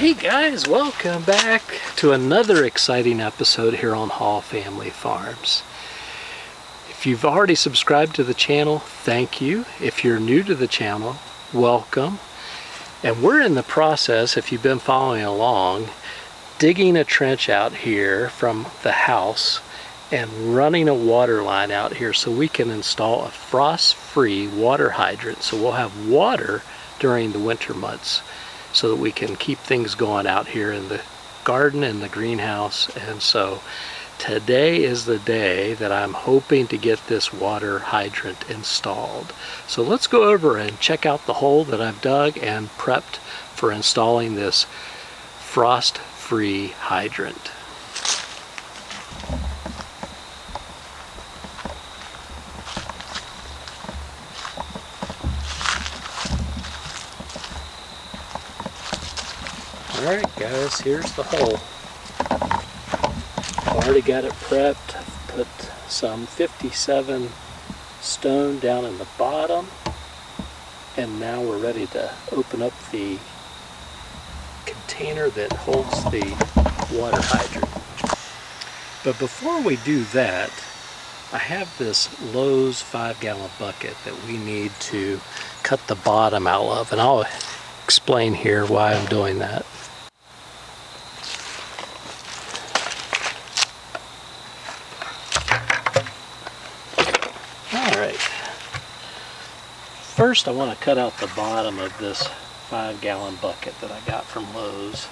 Hey guys, welcome back to another exciting episode here on Hall Family Farms. If you've already subscribed to the channel, thank you. If you're new to the channel, welcome. And we're in the process, if you've been following along, digging a trench out here from the house and running a water line out here so we can install a frost-free water hydrant, so we'll have water during the winter months, so that we can keep things going out here in the garden and the greenhouse. And so today is the day that I'm hoping to get this water hydrant installed. So let's go over and check out the hole that I've dug and prepped for installing this frost-free hydrant. Alright guys, here's the hole. Already got it prepped. Put some 57 stone down in the bottom. And now we're ready to open up the container that holds the water hydrant. But before we do that, I have this Lowe's 5-gallon bucket that we need to cut the bottom out of. And I'll explain here why I'm doing that. Alright, first I want to cut out the bottom of this 5-gallon bucket that I got from Lowe's.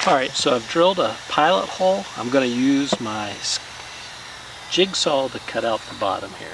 Alright, so I've drilled a pilot hole. I'm going to use my jigsaw to cut out the bottom here.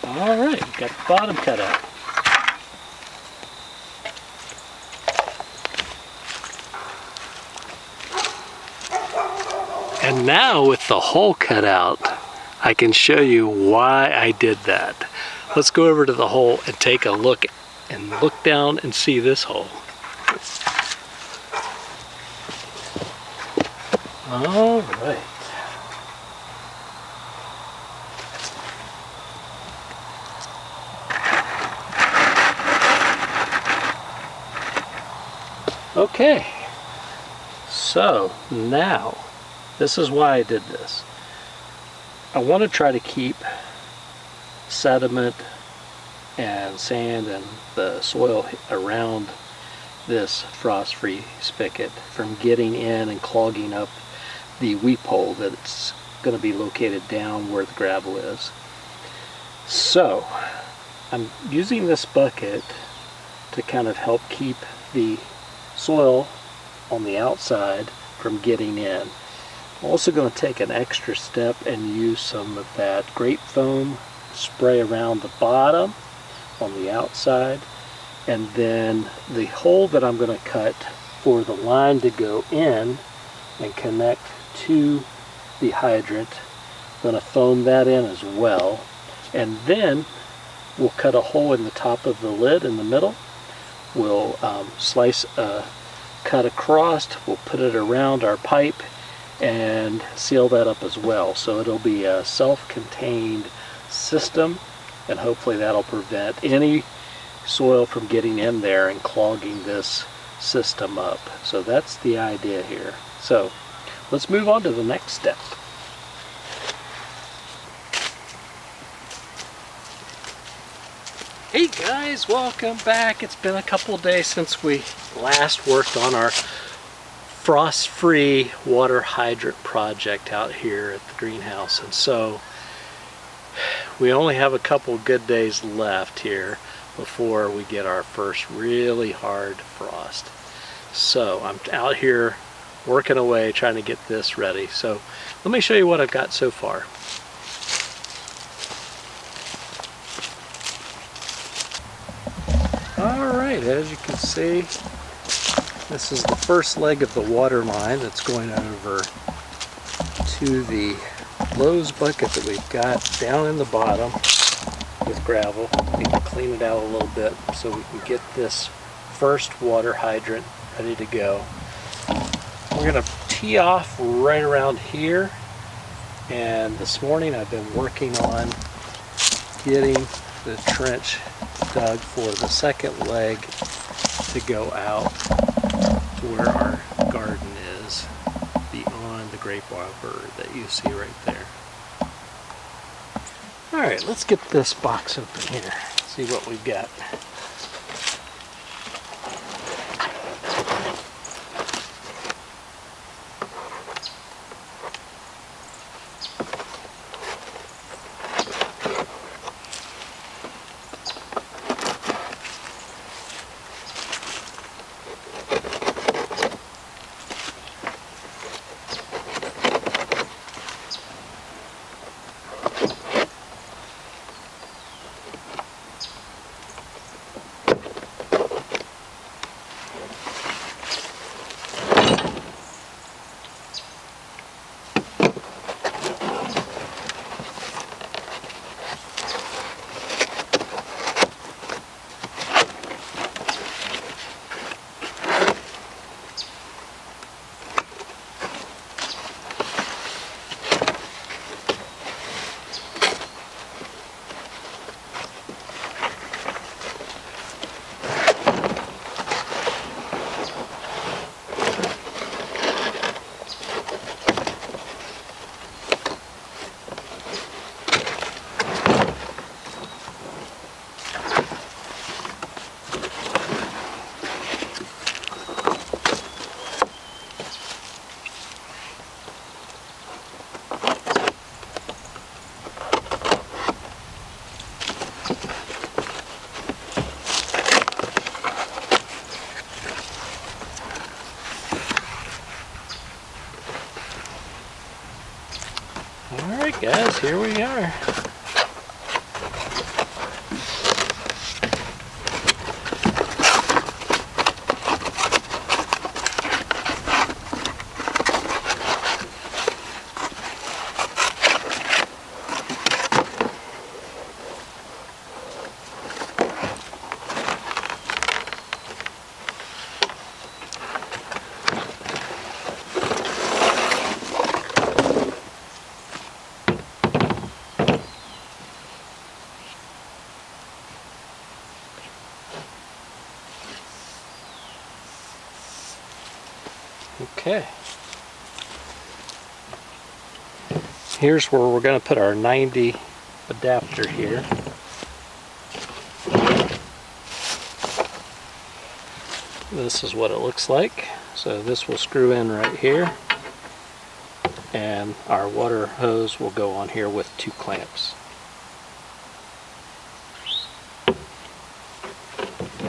Alright, got the bottom cut out. And now with the hole cut out, I can show you why I did that. Let's go over to the hole and take a look and look down and see this hole. Alright. Okay, so now, this is why I did this. I want to try to keep sediment and sand and the soil around this frost-free spigot from getting in and clogging up the weep hole that's going to be located down where the gravel is. So, I'm using this bucket to kind of help keep the soil on the outside from getting in. I'm also going to take an extra step and use some of that grape foam, spray around the bottom on the outside, and then the hole that I'm going to cut for the line to go in and connect to the hydrant, I'm going to foam that in as well, and then we'll cut a hole in the top of the lid in the middle. We'll slice a cut across, we'll put it around our pipe and seal that up as well. So it'll be a self-contained system, and hopefully that'll prevent any soil from getting in there and clogging this system up. So that's the idea here. So let's move on to the next step. Hey guys, welcome back. It's been a couple days since we last worked on our frost-free water hydrant project out here at the greenhouse, and so we only have a couple good days left here before we get our first really hard frost. So I'm out here working away trying to get this ready. So let me show you what I've got so far. Alright, as you can see, this is the first leg of the water line that's going over to the Lowe's bucket that we've got down in the bottom with gravel. We can clean it out a little bit so we can get this first water hydrant ready to go. We're going to tee off right around here, and this morning I've been working on getting the trench dug for the second leg to go out to where our garden is, beyond the grape arbor that you see right there. Alright, let's get this box open here, see what we've got. Alright guys, here we are. Okay. Here's where we're going to put our 90 adapter here. This is what it looks like. So this will screw in right here, and our water hose will go on here with 2 clamps.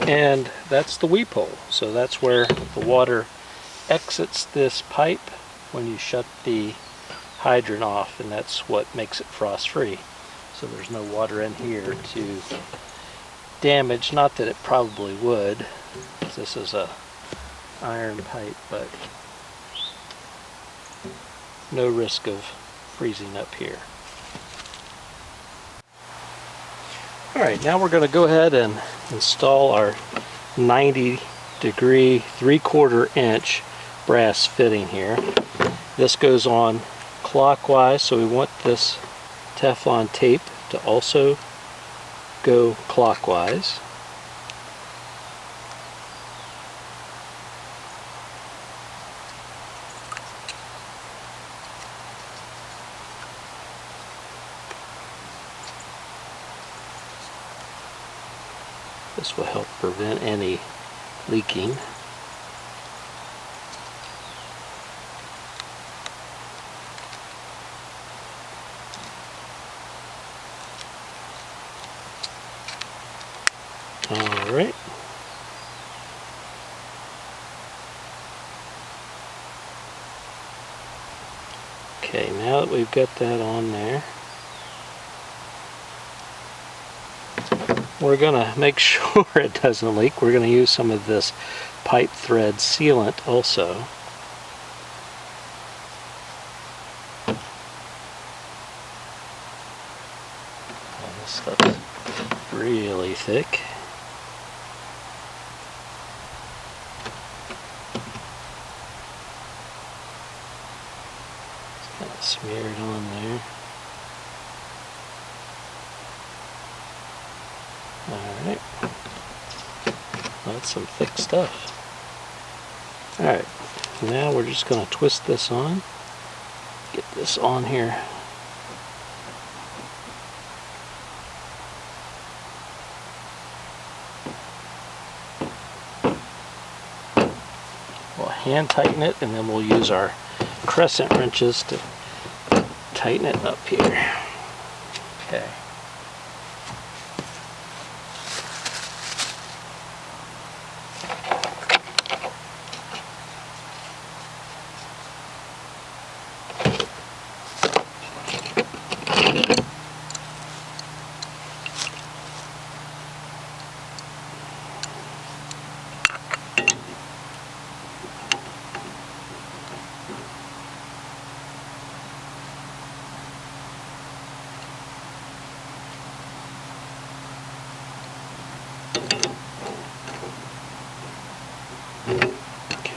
And that's the weep hole. So that's where the water exits this pipe when you shut the hydrant off, and that's what makes it frost free. So there's no water in here to damage, not that it probably would, because this is a iron pipe, but no risk of freezing up here. Alright, now we're going to go ahead and install our 90 degree 3/4 inch brass fitting here. This goes on clockwise, so we want this Teflon tape to also go clockwise. This will help prevent any leaking. All right. Okay, now that we've got that on there, we're going to make sure it doesn't leak. We're going to use some of this pipe thread sealant also. And this stuff's really thick. Just kind of smear it on there. Alright, that's some thick stuff. Alright, now we're just going to twist this on. Get this on here. We'll hand tighten it, and then we'll use our crescent wrenches to tighten it up here. Okay.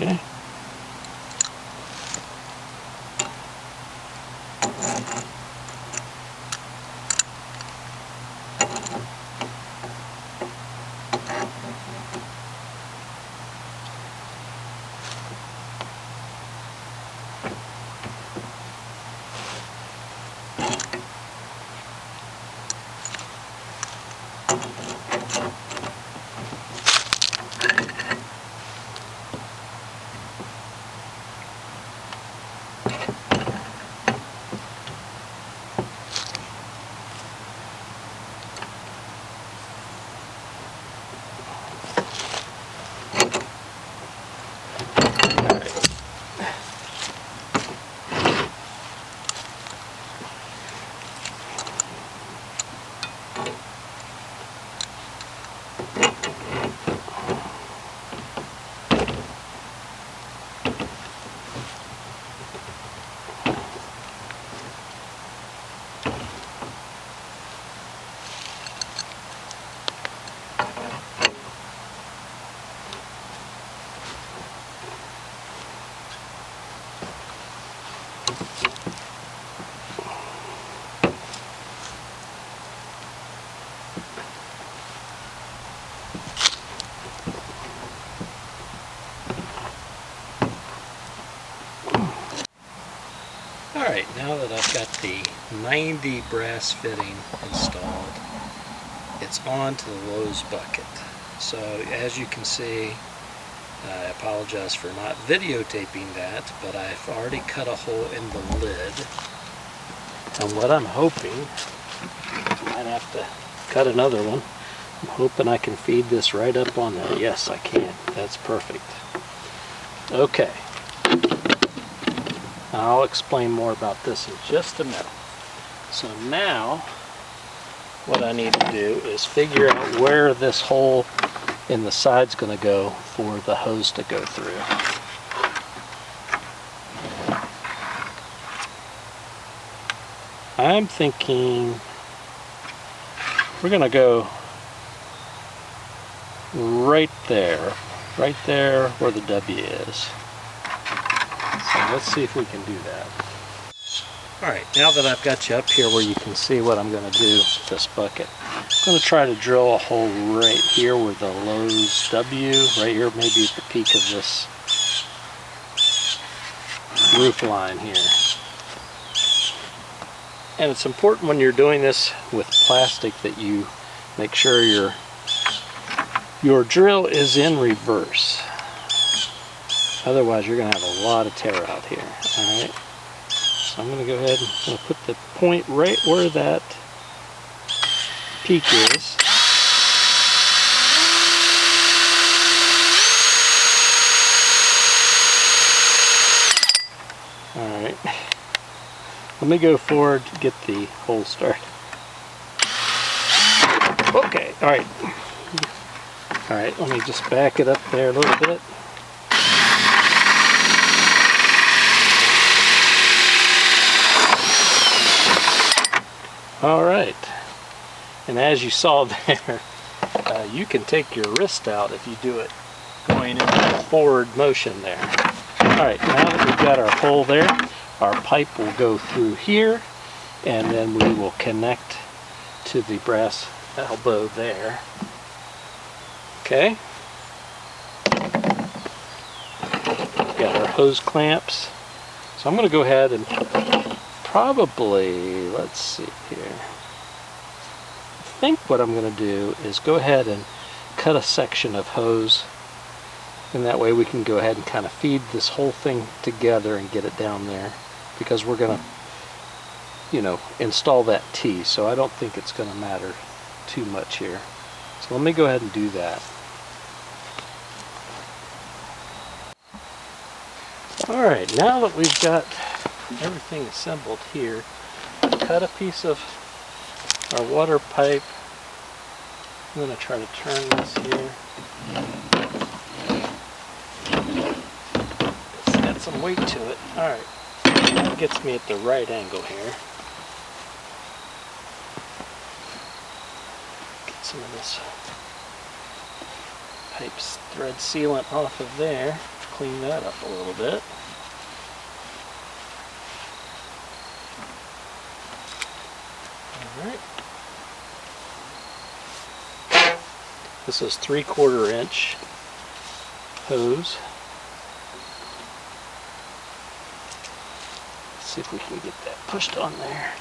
Okay. Alright, now that I've got the 90 brass fitting installed, it's on to the Lowe's bucket. So as you can see, I apologize for not videotaping that, but I've already cut a hole in the lid. And what I'm hoping, I might have to cut another one, I'm hoping I can feed this right up on there. Yes, I can. That's perfect. Okay. I'll explain more about this in just a minute. So now, what I need to do is figure out where this hole in the side's going to go for the hose to go through. I'm thinking we're going to go right there. right there where the W is. So let's see if we can do that. Alright, now that I've got you up here where you can see what I'm going to do with this bucket, I'm going to try to drill a hole right here where the Lowe's W, right here maybe at the peak of this roof line here. And it's important when you're doing this with plastic that you make sure your drill is in reverse. Otherwise you're going to have a lot of tear out here. Alright, so I'm going to go ahead and put the point right where that peak is. Alright, let me go forward to get the hole started. Okay, alright. Alright, let me just back it up there a little bit. Alright, and as you saw there, you can take your wrist out if you do it going in a forward motion there. Alright, now that we've got our hole there, our pipe will go through here, and then we will connect to the brass elbow there. Okay. Got our hose clamps. So I'm going to go ahead and probably, let's see here. I think what I'm going to do is go ahead and cut a section of hose, and that way we can go ahead and kind of feed this whole thing together and get it down there, because we're going to, you know, install that T, so I don't think it's going to matter too much here. So let me go ahead and do that. Alright, now that we've got everything assembled here, cut a piece of our water pipe. I'm going to try to turn this here. It's got some weight to it. Alright, that gets me at the right angle here. Get some of this pipe thread sealant off of there. Clean that up a little bit. Alright. This is 3/4 inch hose. Let's see if we can get that pushed on there.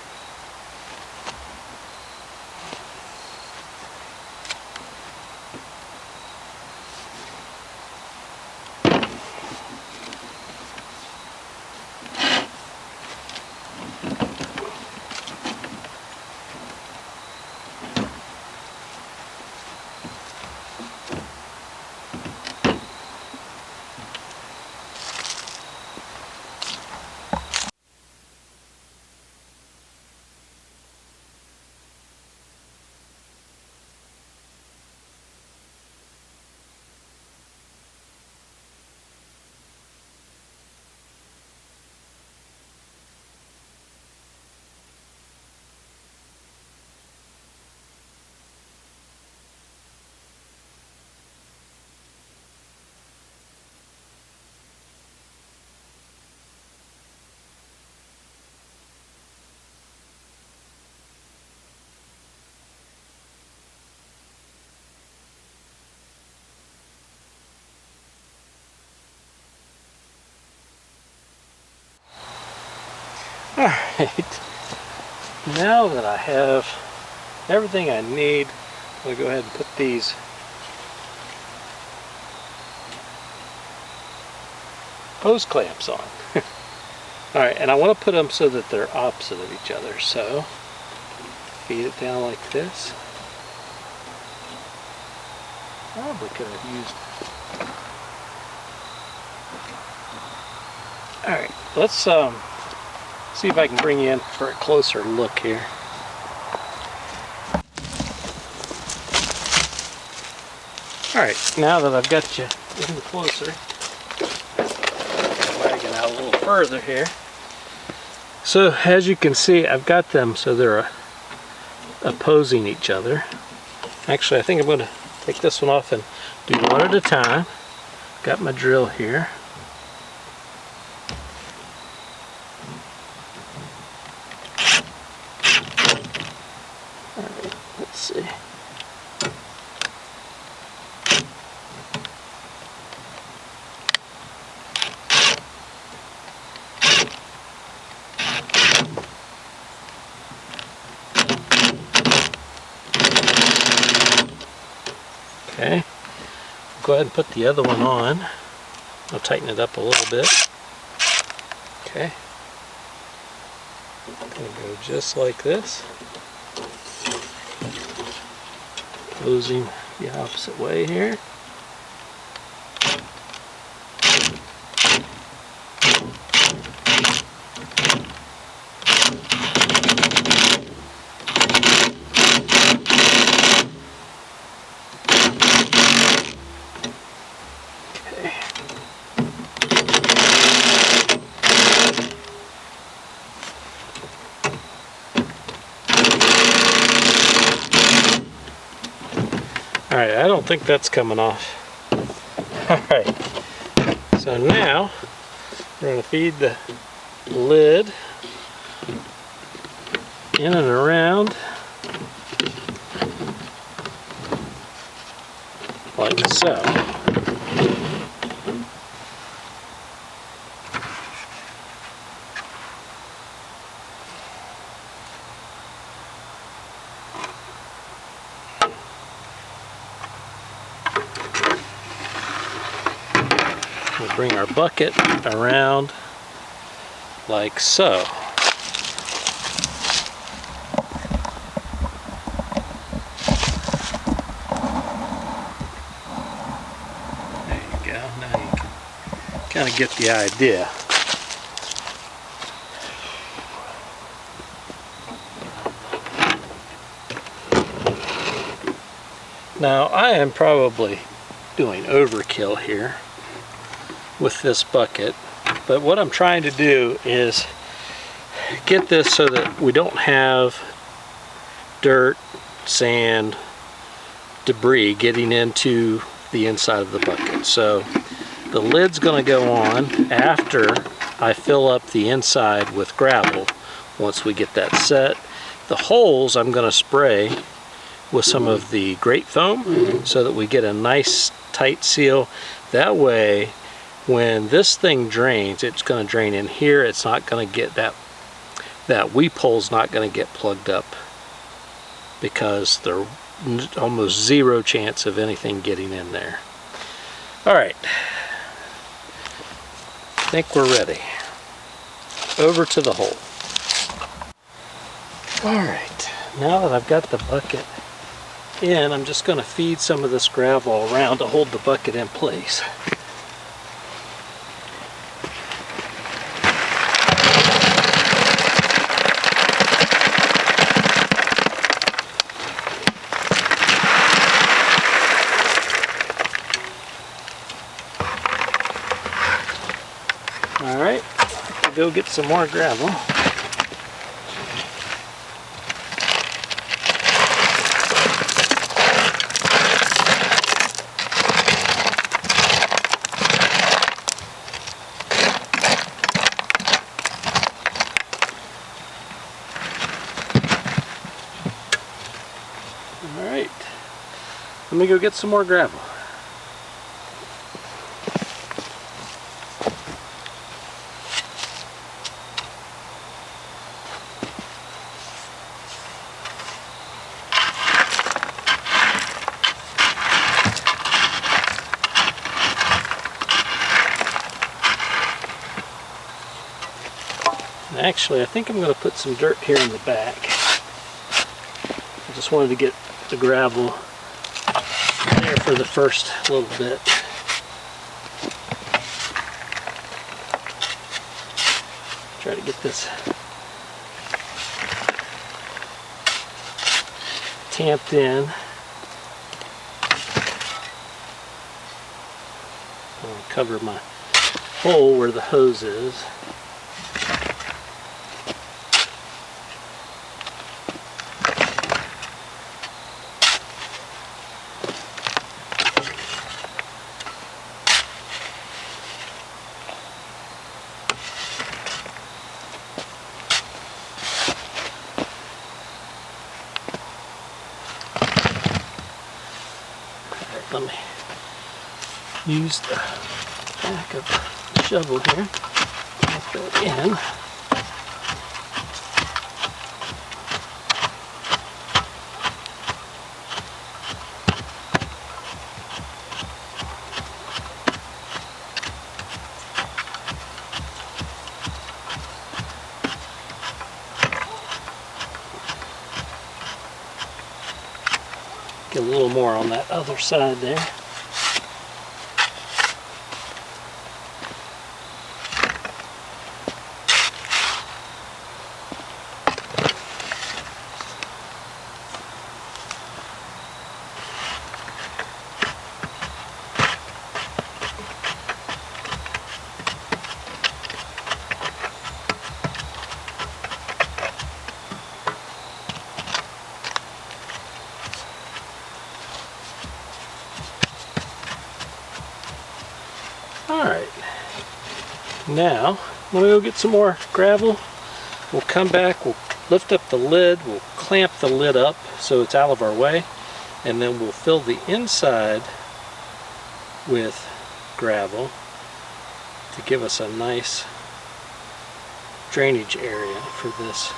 Alright, now that I have everything I need, I'm going to go ahead and put these hose clamps on. Alright, and I want to put them so that they're opposite of each other, so feed it down like this. Probably could have used... Alright, let's see if I can bring you in for a closer look here. Alright, now that I've got you in closer, wagon out a little further here. So as you can see, I've got them so they're opposing each other. Actually, I think I'm going to take this one off and do one at a time. Got my drill here. Alright, let's see. Okay, go ahead and put the other one on. I'll tighten it up a little bit. Okay, gonna go just like this, closing the opposite way here. Alright, I don't think that's coming off. Alright, so now we're going to feed the lid in and around like so. We'll bring our bucket around like so. There you go. Now you can kind of get the idea. Now I am probably doing overkill here with this bucket, but what I'm trying to do is get this so that we don't have dirt, sand, debris getting into the inside of the bucket. So the lid's going to go on after I fill up the inside with gravel. Once we get that set, the holes I'm going to spray with some of the grate foam so that we get a nice tight seal. That way when this thing drains, it's going to drain in here. It's not going to get that weep hole's not going to get plugged up, because there's almost zero chance of anything getting in there. Alright, I think we're ready. Over to the hole. Alright, now that I've got the bucket in, I'm just going to feed some of this gravel around to hold the bucket in place. Alright, go get some more gravel. Alright, let me go get some more gravel. Actually, I think I'm going to put some dirt here in the back. I just wanted to get the gravel there for the first little bit. Try to get this tamped in. I'll cover my hole where the hose is. Let me use the back of the shovel here. Get that in. Get a little more on that other side there. Alright, now I'm going to go get some more gravel. We'll come back, we'll lift up the lid, we'll clamp the lid up so it's out of our way, and then we'll fill the inside with gravel to give us a nice drainage area for this.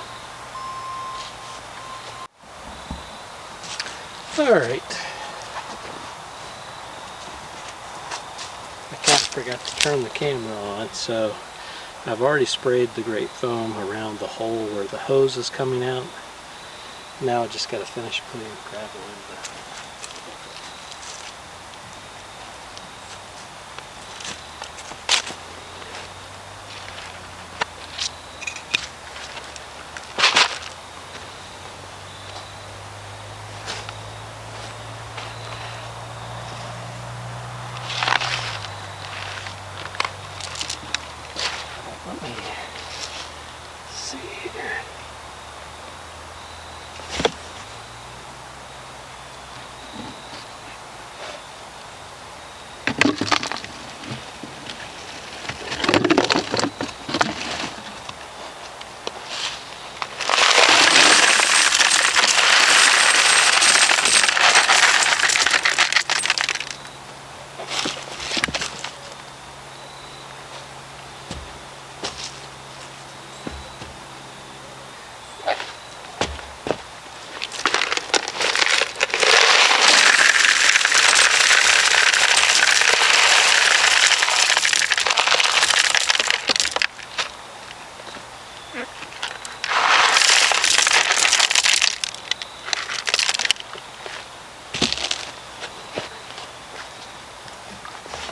Alright. Forgot to turn the camera on, so I've already sprayed the great foam around the hole where the hose is coming out. Now I just got to finish putting gravel in the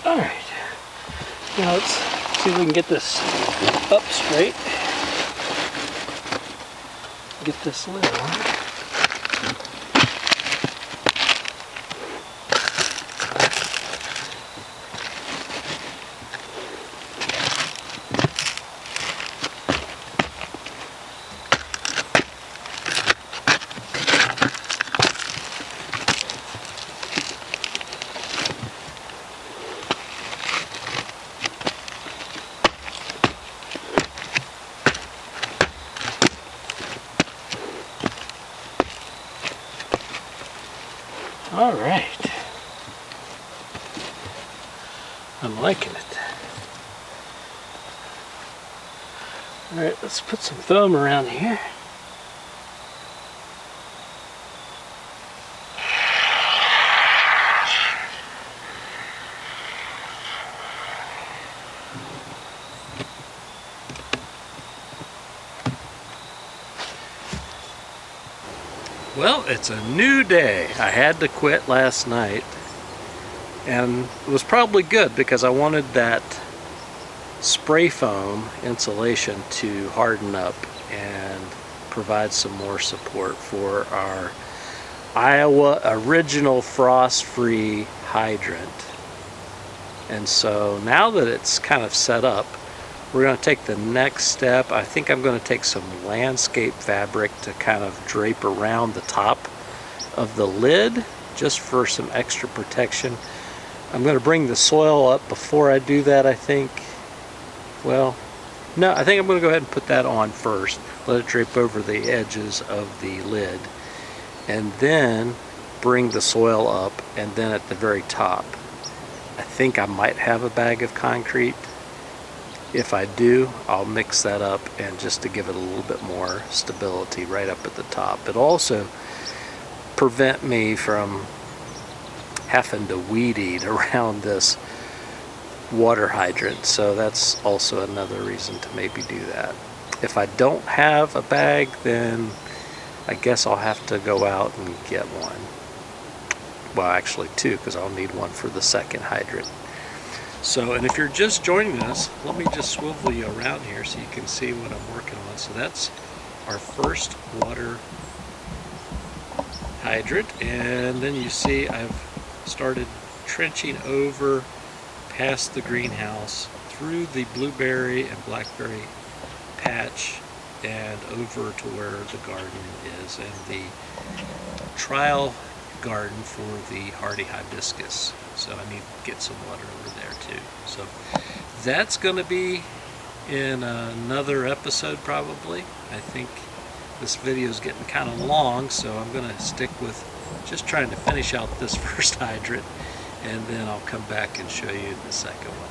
Alright, now let's see if we can get this up straight. Get this lid on. All right, I'm liking it. All right, let's put some foam around here. Well, it's a new day. I had to quit last night, and it was probably good because I wanted that spray foam insulation to harden up and provide some more support for our Iowa original frost-free hydrant. And so now that it's kind of set up, we're going to take the next step. I think I'm going to take some landscape fabric to kind of drape around the top of the lid just for some extra protection. I'm going to bring the soil up before I do that, I think. Well, no, I think I'm going to go ahead and put that on first. Let it drape over the edges of the lid. And then bring the soil up, and then at the very top, I think I might have a bag of concrete. If I do, I'll mix that up, and just to give it a little bit more stability right up at the top. It'll also prevent me from having to weed eat around this water hydrant, so that's also another reason to maybe do that. If I don't have a bag, then I guess I'll have to go out and get one. Well, actually two, because I'll need one for the second hydrant. So, and if you're just joining us, let me just swivel you around here so you can see what I'm working on. So that's our first water hydrant, and then you see I've started trenching over past the greenhouse through the blueberry and blackberry patch and over to where the garden is, and the trial garden for the hardy hibiscus. So I need to get some water over there too. So that's going to be in another episode probably. I think this video is getting kind of long, so I'm going to stick with just trying to finish out this first hydrant, and then I'll come back and show you the second one.